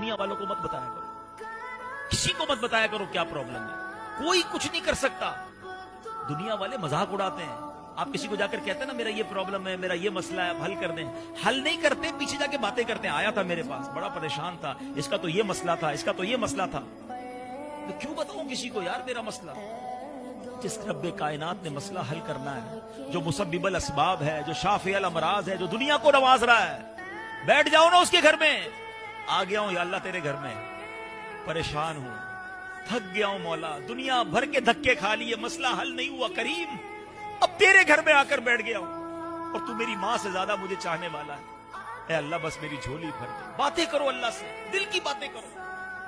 دنیا والوں کو مت بتایا کرو، کسی کو مت بتایا کرو کیا پرابلم ہے، کوئی کچھ نہیں کر سکتا۔ دنیا والے مذاق اڑاتے ہیں، آپ کسی کو جا کر کہتے ہیں نا میرا یہ پرابلم ہے، میرا یہ مسئلہ ہے، آپ حل کر دیں، حل نہیں کرتے، پیچھے جا کے باتیں کرتے ہیں، آیا تھا میرے پاس بڑا پریشان تھا، اس کا تو یہ مسئلہ تھا، اس کا تو یہ مسئلہ تھا۔ تو کیوں بتاؤں کسی کو یار میرا مسئلہ؟ جس رب کائنات نے مسئلہ حل کرنا ہے، جو مسبب الاسباب ہے، جو شافع الامراض ہے، جو دنیا کو نواز رہا ہے، بیٹھ جاؤ نا اس کے گھر میں۔ آ گیا ہوں یا اللہ تیرے گھر میں، پریشان ہوں، تھک گیا ہوں مولا، دنیا بھر کے دھکے کھا لیے، مسئلہ حل نہیں ہوا کریم، اب تیرے گھر میں آ کر بیٹھ گیا ہوں، اور تو میری ماں سے زیادہ مجھے چاہنے والا ہے۔ اے اللہ بس میری جھولی بھر دے، باتیں کرو اللہ سے، دل کی باتیں کرو۔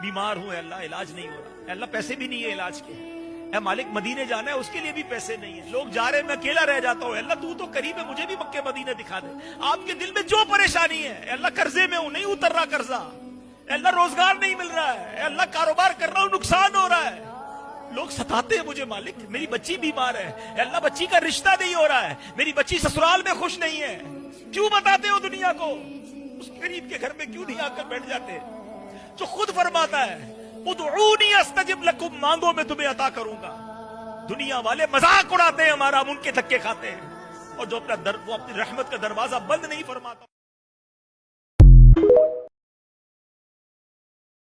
بیمار ہوں اے اللہ، علاج نہیں ہو رہا، اے اللہ پیسے بھی نہیں ہے علاج کے، اے مالک مدینے جانا ہے اس کے لیے بھی پیسے نہیں ہیں، لوگ جا رہے ہیں میں اکیلا رہ جاتا ہوں، اے اللہ تو قریب ہے، مجھے بھی مکے مدینے دکھا دے۔ آپ کے دل میں جو پریشانی ہے، اے اللہ قرضے میں ہوں، نہیں اتر رہا قرضہ، اے اللہ روزگار نہیں مل رہا ہے، اے اللہ کاروبار کر رہا ہوں نقصان ہو رہا ہے، لوگ ستاتے ہیں مجھے مالک، میری بچی بیمار ہے، اے اللہ بچی کا رشتہ نہیں ہو رہا ہے، میری بچی سسرال میں خوش نہیں ہے، کیوں بتاتے ہو دنیا کو؟ اس قریب کے گھر میں کیوں نہیں آ کر بیٹھ جاتے جو خود فرماتا ہے ادعونی استجب لکم، مانگو میں تمہیں عطا کروں گا۔ دنیا والے مذاق اڑاتے ہیں ہمارا، ہم ان کے دھکے کھاتے ہیں، اور جو وہ اپنی رحمت کا دروازہ بند نہیں فرماتا۔